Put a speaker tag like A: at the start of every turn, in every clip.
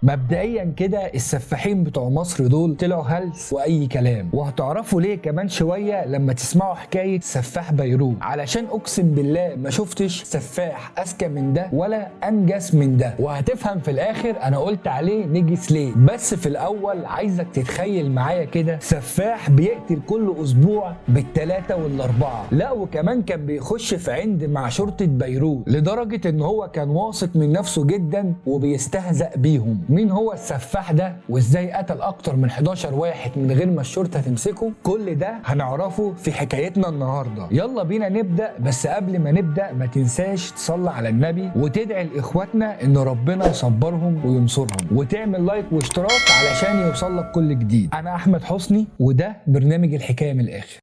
A: مبدئيا كده السفاحين بتوع مصر دول طلعوا هلس واي كلام، وهتعرفوا ليه كمان شويه لما تسمعوا حكايه سفاح بيروت، علشان اقسم بالله ما شفتش سفاح اذكى من ده ولا انجس من ده، وهتفهم في الاخر انا قلت عليه نجس ليه. بس في الاول عايزك تتخيل معايا كده سفاح بيقتل كل اسبوع بالثلاثه والاربعه، لا وكمان كان بيخش في عند مع شرطه بيروت لدرجه ان هو كان واثق من نفسه جدا وبيستهزأ بيهم. مين هو السفاح ده وازاي قتل اكتر من 11 واحد من غير ما الشرطه تمسكه؟ كل ده هنعرفه في حكايتنا النهارده. يلا بينا نبدا، بس قبل ما نبدا ما تنساش تصلي على النبي وتدعي لاخواتنا ان ربنا يصبرهم وينصرهم، وتعمل لايك واشتراك علشان يوصلك كل جديد. انا احمد حسني وده برنامج الحكايه من الاخر.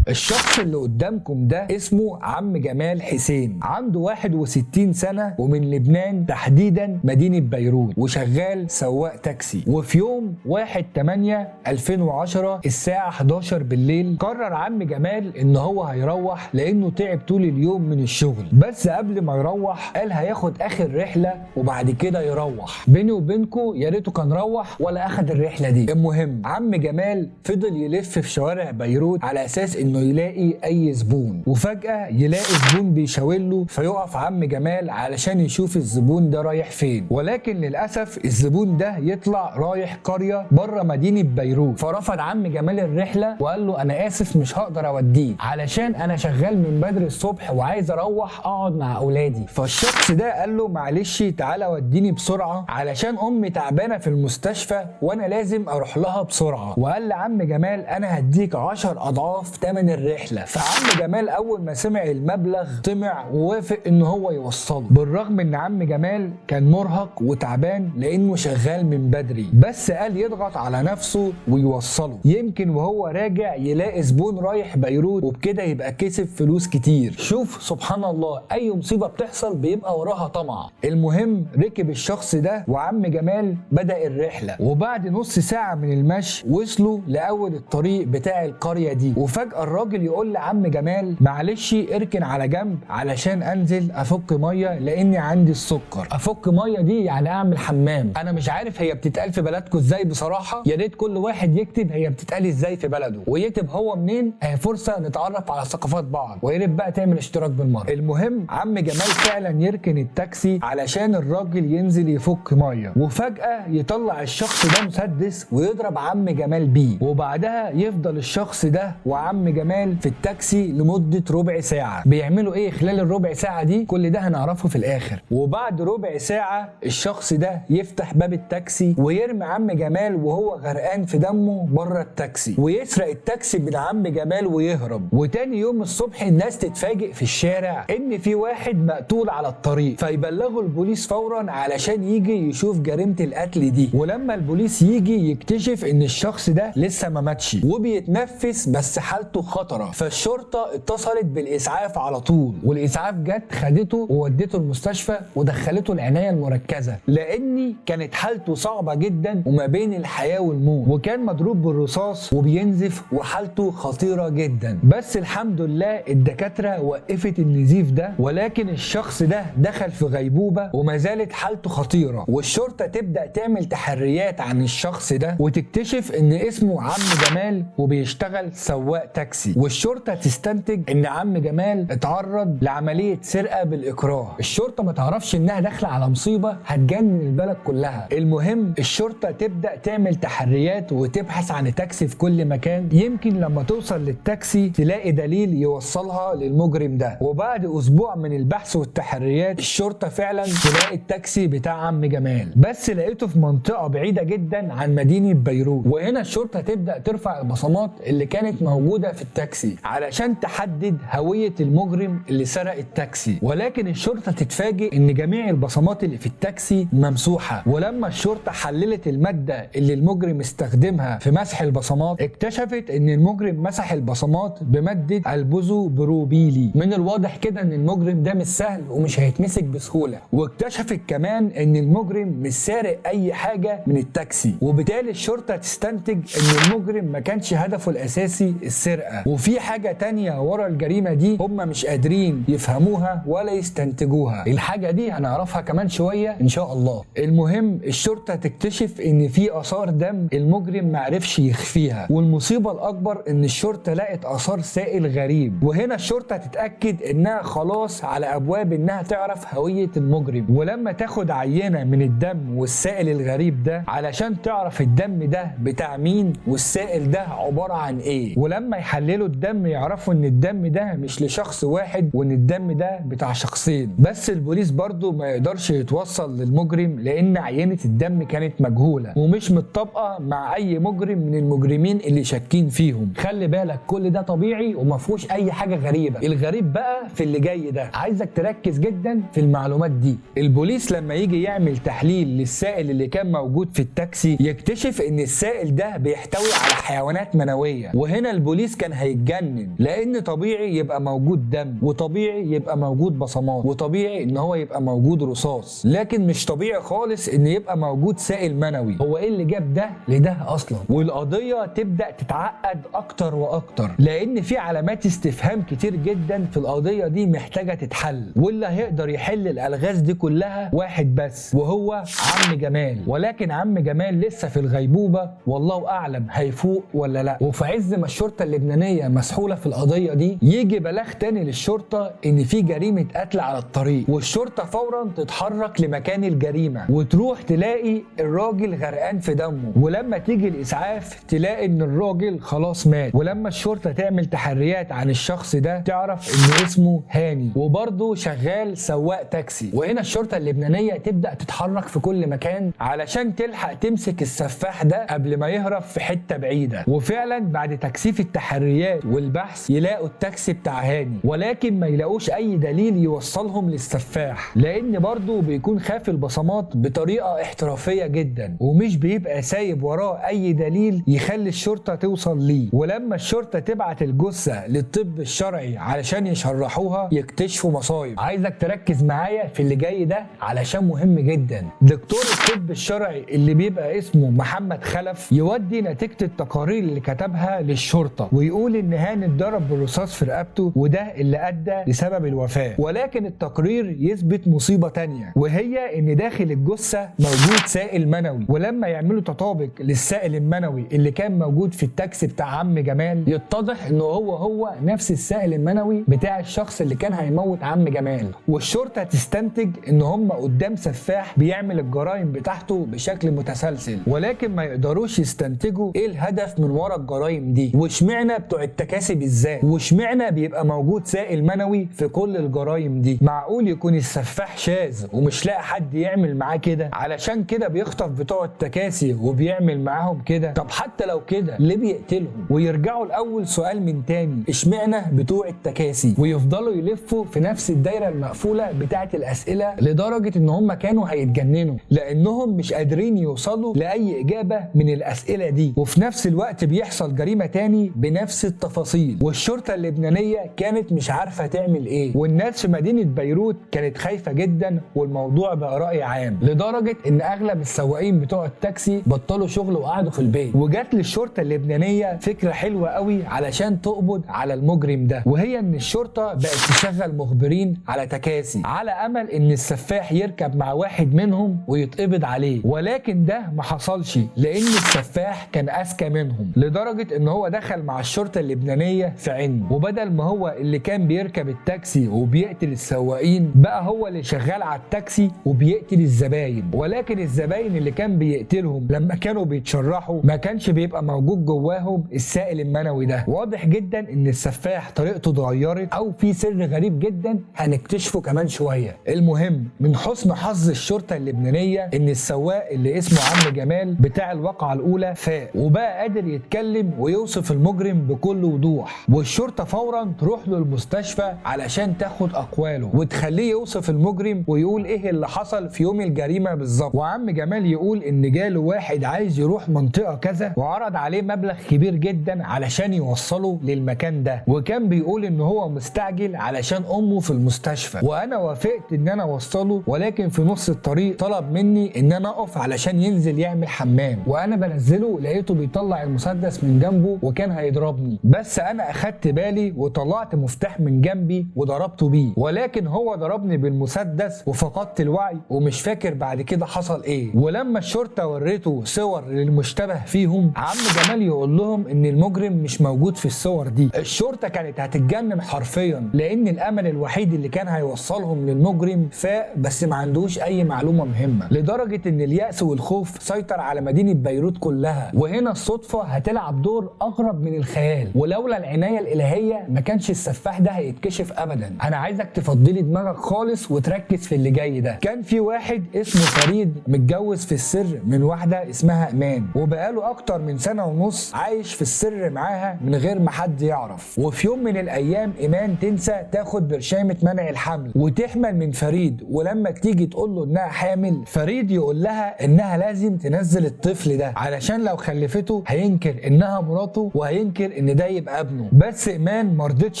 A: الشخص اللي قدامكم ده اسمه عم جمال حسين، عنده 61 سنة ومن لبنان تحديدا مدينة بيروت، وشغال سواق تاكسي. وفي يوم 1/8/2010 الساعة 11 بالليل قرر عم جمال ان هو هيروح لانه تعب طول اليوم من الشغل، بس قبل ما يروح قال هياخد اخر رحلة وبعد كده يروح. بيني وبينكو يا ريته كان روح ولا اخد الرحلة دي. المهم عم جمال فضل يلف في شوارع بيروت على اساس انه يلاقي اي زبون، وفجأة يلاقي زبون بيشاور له فيقف عم جمال علشان يشوف الزبون ده رايح فين، ولكن للاسف الزبون ده يطلع رايح قرية بره مدينة بيروت. فرفض عم جمال الرحلة وقال له انا اسف مش هقدر اوديك علشان انا شغال من بدري الصبح وعايز اروح اقعد مع اولادي. فالشخص ده قال له معلش تعالى وديني بسرعة علشان امي تعبانة في المستشفى وانا لازم اروح لها بسرعة. وقال لعم جمال انا هديك 10 اضعاف ثمن الرحله. فعم جمال اول ما سمع المبلغ طمع ووافق ان هو يوصله، بالرغم ان عم جمال كان مرهق وتعبان لانه شغال من بدري، بس قال يضغط على نفسه ويوصله، يمكن وهو راجع يلاقي زبون رايح بيروت وبكده يبقى كسب فلوس كتير. شوف سبحان الله، اي مصيبه بتحصل بيبقى وراها طمع. المهم ركب الشخص ده وعم جمال بدأ الرحله، وبعد نص ساعه من المشي وصلوا لاول الطريق بتاع القريه دي، وفجاه الراجل يقول لعم جمال معلش اركن على جنب علشان انزل افك ميه لاني عندي السكر. افك ميه دي يعني اعمل حمام. انا مش عارف هي بتتقال في بلدكم ازاي بصراحه، يا ريت كل واحد يكتب هي بتتقال ازاي في بلده ويكتب هو منين، فرصه نتعرف على ثقافات بعض، ويا ريت بقى تعمل اشتراك بالمره. المهم عم جمال فعلا يركن التاكسي علشان الراجل ينزل يفك ميه، وفجاه يطلع الشخص ده مسدس ويضرب عم جمال بيه، وبعدها يفضل الشخص ده وعم جمال في التاكسي لمدة ربع ساعة. بيعملوا ايه خلال الربع ساعة دي؟ كل ده هنعرفه في الاخر. وبعد ربع ساعة الشخص ده يفتح باب التاكسي ويرمي عم جمال وهو غرقان في دمه بره التاكسي، ويسرق التاكسي من عم جمال ويهرب. وتاني يوم الصبح الناس تتفاجئ في الشارع ان في واحد مقتول على الطريق، فيبلغوا البوليس فورا علشان يجي يشوف جريمة القتل دي. ولما البوليس يجي يكتشف ان الشخص ده لسه ما ماتش وبيتنفس بس حالته خطرة، فالشرطة اتصلت بالإسعاف على طول، والإسعاف جت خدته وودته المستشفى ودخلته العناية المركزة لأني كانت حالته صعبة جدا وما بين الحياة والموت، وكان مضروب بالرصاص وبينزف وحالته خطيرة جدا. بس الحمد لله الدكاترة وقفت النزيف ده، ولكن الشخص ده دخل في غيبوبة وما زالت حالته خطيرة. والشرطة تبدأ تعمل تحريات عن الشخص ده وتكتشف ان اسمه عم جمال وبيشتغل سواق تاكسي، والشرطة تستنتج ان عم جمال اتعرض لعملية سرقة بالاكراه. الشرطة ما تعرفش انها داخلة على مصيبة هتجنن البلد كلها. المهم الشرطة تبدأ تعمل تحريات وتبحث عن التاكسي في كل مكان، يمكن لما توصل للتاكسي تلاقي دليل يوصلها للمجرم ده. وبعد اسبوع من البحث والتحريات الشرطة فعلا تلاقي التاكسي بتاع عم جمال، بس لقيته في منطقة بعيدة جدا عن مدينة بيروت. وهنا الشرطة تبدأ ترفع البصمات اللي كانت موجودة في التاكسي علشان تحدد هوية المجرم اللي سرق التاكسي، ولكن الشرطة تتفاجئ ان جميع البصمات اللي في التاكسي ممسوحة. ولما الشرطة حللت المادة اللي المجرم استخدمها في مسح البصمات اكتشفت ان المجرم مسح البصمات بمادة البوزو بروبيلي. من الواضح كده ان المجرم ده مش سهل ومش هيتمسك بسهولة. واكتشفت كمان ان المجرم مش سارق اي حاجة من التاكسي، وبالتالي الشرطة تستنتج ان المجرم ما كانش هدفه الاساسي السرقة، وفي حاجة تانية ورا الجريمة دي هم مش قادرين يفهموها ولا يستنتجوها. الحاجة دي هنعرفها كمان شوية ان شاء الله. المهم الشرطة تكتشف ان في اثار دم المجرم معرفش يخفيها، والمصيبة الاكبر ان الشرطة لقت اثار سائل غريب، وهنا الشرطة تتأكد انها خلاص على ابواب انها تعرف هوية المجرم. ولما تاخد عينة من الدم والسائل الغريب ده علشان تعرف الدم ده بتاع مين والسائل ده عبارة عن ايه، ولما يحللوا الدم يعرفوا ان الدم ده مش لشخص واحد وان الدم ده بتاع شخصين. بس البوليس برضو ما يقدرش يتوصل للمجرم لان عينة الدم كانت مجهولة ومش متطابقة مع اي مجرم من المجرمين اللي شاكين فيهم. خلي بالك كل ده طبيعي وما فيهوش اي حاجة غريبة. الغريب بقى في اللي جاي ده، عايزك تركز جدا في المعلومات دي. البوليس لما يجي يعمل تحليل للسائل اللي كان موجود في التاكسي يكتشف ان السائل ده بيحتوي على حيوانات منوية، وهنا البوليس كان هيتجنن لان طبيعي يبقى موجود دم، وطبيعي يبقى موجود بصمات، وطبيعي ان هو يبقى موجود رصاص، لكن مش طبيعي خالص ان يبقى موجود سائل منوي. هو ايه اللي جاب ده لده اصلا؟ والقضية تبدأ تتعقد اكتر واكتر لان في علامات استفهام كتير جدا في القضية دي محتاجة تتحل، واللي هيقدر يحل الالغاز دي كلها واحد بس وهو عم جمال. ولكن عم جمال لسه في الغيبوبة والله اعلم هيفوق ولا لا. وفي عز ما الشرطة اللبنانية مسحولة في القضية دي يجي بلاغ تاني للشرطة ان في جريمة قتل على الطريق، والشرطة فورا تتحرك لمكان الجريمة وتروح تلاقي الراجل غرقان في دمه، ولما تيجي الاسعاف تلاقي ان الراجل خلاص مات. ولما الشرطة تعمل تحريات عن الشخص ده تعرف ان اسمه هاني وبرضه شغال سواق تاكسي. وهنا الشرطة اللبنانية تبدأ تتحرك في كل مكان علشان تلحق تمسك السفاح ده قبل ما يهرب في حتة بعيدة. وفعلا بعد تكثيف التحريات والبحث يلاقوا التاكسي بتاع هاني، ولكن ما يلاقوش اي دليل يوصلهم للسفاح لان برضه بيكون خافي البصمات بطريقة احترافية جدا ومش بيبقى سايب وراه اي دليل يخلي الشرطة توصل ليه. ولما الشرطة تبعت الجثة للطب الشرعي علشان يشرحوها يكتشفوا مصايب. عايزك تركز معايا في اللي جاي ده علشان مهم جدا. دكتور الطب الشرعي اللي بيبقى اسمه محمد خلف يودي نتيجة التقارير اللي كتبها للشرطة ويقول ان هاني اتضرب بالرصاص في رقبته وده اللي ادى لسبب الوفاة. ولكن التقرير يثبت مصيبة تانية وهي ان داخل الجثة موجود سائل منوي، ولما يعملوا تطابق للسائل المنوي اللي كان موجود في التاكسي بتاع عم جمال يتضح انه هو نفس السائل المنوي بتاع الشخص اللي كان هيموت عم جمال. والشرطة تستنتج ان هم قدام سفاح بيعمل الجرائم بتاعته بشكل متسلسل، ولكن ما يقدروش يستنتجوا ايه الهدف من ورا الجرائم دي، واشمعنى بتوع التكاسي بالذات، واشمعنى بيبقى موجود سائل منوي في كل الجرائم دي. معقول يكون السفاح شاذ ومش لاقي حد يعمل معاه كده علشان كده بيخطف بتوع التكاسي وبيعمل معاهم كده؟ طب حتى لو كده ليه بيقتلهم؟ ويرجعوا الاول سؤال من تاني، اشمعنى بتوع التكاسي؟ ويفضلوا يلفوا في نفس الدايره المقفوله بتاعه الاسئله لدرجه ان هم كانوا هيتجننوا لانهم مش قادرين يوصلوا لاي اجابه من الاسئله دي. وفي نفس الوقت بيحصل جريمه تاني بنفس التفاصيل والشرطه اللبنانيه كانت مش عارفه تعمل ايه، والناس في مدينه بيروت كانت خايفه جدا، والموضوع بقى راي عام لدرجه ان اغلب السواقين بتوع التاكسي بطلوا شغل وقعدوا في البيت. وجات للشرطه اللبنانيه فكره حلوه قوي علشان تقبض على المجرم ده، وهي ان الشرطه بقت تشغل مخبرين على تكاسي على امل ان السفاح يركب مع واحد منهم ويتقبض عليه. ولكن ده ما حصلش لان السفاح كان اذكى منهم لدرجه ان هو دخل مع الشرطه اللبنانيه في عين، وبدل ما هو اللي كان بيركب التاكسي وبيقتل السواقين بقى هو اللي شغال على التاكسي وبيقتل الزباين. ولكن الزباين اللي كان بيقتلهم لما كانوا بيتشرحوا ما كانش بيبقى موجود جواهم السائل المنوي ده. واضح جدا ان السفاح طريقته اتغيرت او في سر غريب جدا هنكتشفه كمان شويه. المهم من حسن حظ الشرطه اللبنانيه ان السواق اللي اسمه عم جمال بتاع الواقعه الاولى فاق وبقى قادر يتكلم ويوصف المجرم بكل وضوح، والشرطه فورا تروح له المستشفى علشان تاخد اقواله وتخليه يوصف المجرم ويقول ايه اللي حصل في يوم الجريمه بالظبط. وعم جمال يقول ان جاله واحد عايز يروح منطقه كذا وعرض عليه مبلغ كبير جدا علشان يوصله للمكان ده، وكان بيقول ان هو مستعجل علشان امه في المستشفى وانا وافقت ان انا اوصله، ولكن في نص الطريق طلب مني ان انا اقف علشان ينزل يعمل حمام، وانا بنزله لقيته بيطلع المسدس من جنبه وكان هيضربني. يضربني، بس انا اخدت بالي وطلعت مفتاح من جنبي وضربته بيه، ولكن هو ضربني بالمسدس وفقدت الوعي ومش فاكر بعد كده حصل ايه. ولما الشرطه وريته صور للمشتبه فيهم، عم جمال يقول لهم ان المجرم مش موجود في الصور دي. الشرطه كانت هتتجنن حرفيا، لان الامل الوحيد اللي كان هيوصلهم للمجرم فاق، بس ما عندوش اي معلومه مهمه، لدرجه ان اليأس والخوف سيطر على مدينه بيروت كلها. وهنا الصدفه هتلعب دور اغرب من الخيال، ولولا العنايه الالهيه ما كانش السفاح ده هيتكشف ابدا. انا عايزك تفضلي دماغك خالص وتركز في اللي جاي ده. كان في واحد اسمه فريد متجوز في السر من واحده اسمها امان، وبقاله اكتر من سنه ونص عايش في السر معاها من غير ما حد يعرف. وفي يوم من الايام ايمان تنسى تاخد برشامه منع الحمل وتحمل من فريد، ولما تيجي تقول له انها حامل، فريد يقول لها انها لازم تنزل الطفل ده علشان لو خلفته هينكر انها مراته وهينكر ان ده يبقى ابنه. بس ايمان مرضتش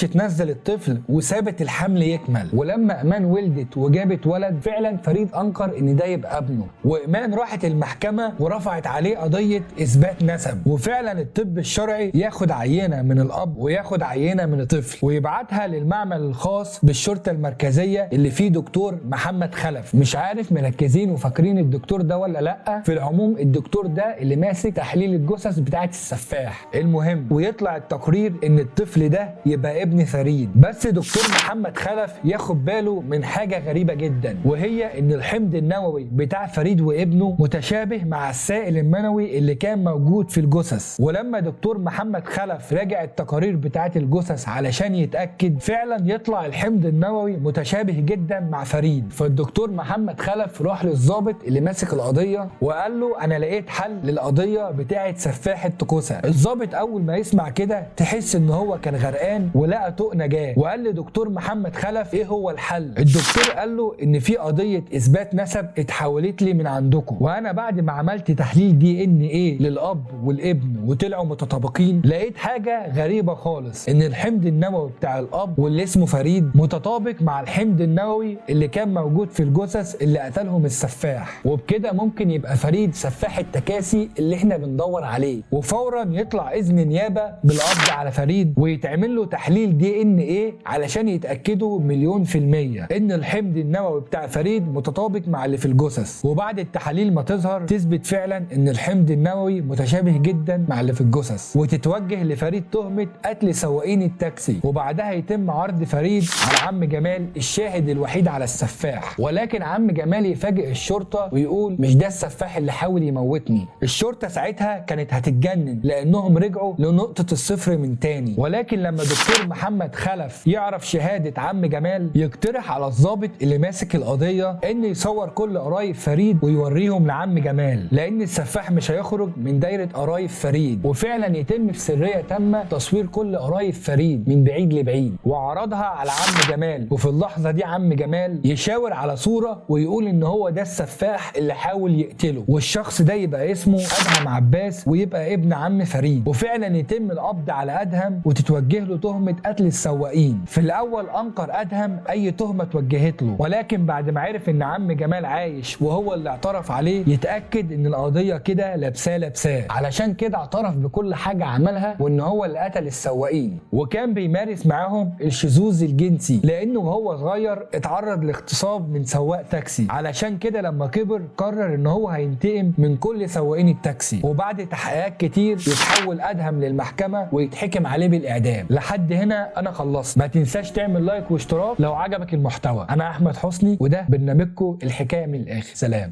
A: تنزل الطفل وسابت الحمل يكمل، ولما ايمان ولدت وجابت ولد فعلا فريد انكر ان ده يبقى ابنه، وايمان راحت المحكمه ورفعت عليه قضيه اثبات نسب. وفعلا الطب الشرعي ياخد عينه من الاب وياخد عينه من الطفل ويبعتها للمعمل الخاص بالشرطه المركزيه اللي فيه دكتور محمد خلف. مش عارف مركزين وفاكرين الدكتور ده ولا لا؟ في العموم الدكتور ده اللي ماسك تحليل الجثث بتاعه السفاح. المهم ويطلع التقرير ان الطفل ده يبقى ابن فريد. بس دكتور محمد خلف ياخد باله من حاجه غريبه جدا، وهي ان الحمض النووي بتاع فريد وابنه متشابه مع السائل المنوي اللي كان موجود في الجثث. ولما دكتور محمد خلف راجع التقارير بتاعه الجثث علشان يتاكد، فعلا يطلع الحمض النووي متشابه جدا مع فريد. فالدكتور محمد خلف راح للضابط اللي ماسك القضيه وقال له انا لقيت حل للقضيه بتاعه سفاح الطقوسه. الضابط اول ما يسمع كده تحس ان هو كان غرقان ولقى طوق نجاه، وقال لدكتور محمد خلف ايه هو الحل. الدكتور قال له ان في قضيه اثبات نسب اتحولت لي من عندكم، وانا بعد ما عملت تحليل DNA للاب والابن وطلعوا متطابقين، لقيت حاجه غريبه خالص، ان الحمض النووي بتاع الاب واللي اسمه فريد متطابق مع الحمض النووي اللي كان موجود في الجثث اللي قتلهم السفاح. وبكده ممكن يبقى فريد سفاح التكاسي اللي احنا بندور عليه. وفورا يطلع اذن نيابه بالقبض على فريد ويتعمل له تحليل DNA علشان يتاكدوا 100% ان الحمض النووي بتاع فريد متطابق مع اللي في الجثث. وبعد التحاليل ما تظهر تثبت فعلا ان الحمض النووي متشابه جدا مع اللي في الجثث، وتتوجه لفريد تهمه قتل سواقين التاكسي. وبعدها يتم عرض فريد على عم جمال الشاهد الوحيد على السفاح. ولكن عم جمال يفاجئ الشرطه ويقول مش ده السفاح اللي حاول يموتني. الشرطه ساعتها كانت هتتجنن لانهم رجعوا لنقطه الصفر من تاني. ولكن لما دكتور محمد خلف يعرف شهاده عم جمال، يقترح على الضابط اللي ماسك القضيه ان يصور كل قرايب فريد ويوريهم لعم جمال، لان السفاح مش هيخرج من دايره قرايب فريد. وفعلا يتم في سريه تامه تصوير كل قرايب فريد من بعيد لبعيد وعرضها على عم جمال. وفي اللحظه دي عم جمال يشاور على صوره ويقول ان هو ده السفاح اللي حاول يقتله، والشخص ده يبقى اسمه ادهم عباس ويبقى ابن عم فريد. وفعلا يتم القبض على ادهم وتتوجه له تهمه قتل السواقين. في الاول انكر ادهم اي تهمه توجهت له، ولكن بعد ما عرف ان عم جمال عايش وهو اللي اعترف عليه، يتاكد ان القضيه كده لابساه، علشان كده اعترف بكل حاجه عملها وان هو اللي قتل السواقين. وكان بيمارس معاهم الشذوذ الجنسي لانه وهو صغير اتعرض لاغتصاب من سواق تاكسي، علشان كده لما كبر قرر ان هو هينتقم من كل سواقين التاكسي. وبعد تحقيقات كتير يتحول ادهم للمحكمه ويتحكم عليه بالاعدام. لحد هنا انا خلصت. ما تنساش تعمل لايك واشتراك لو عجبك المحتوى. انا احمد حسني وده برنامجكم الحكايه من الاخر. سلام.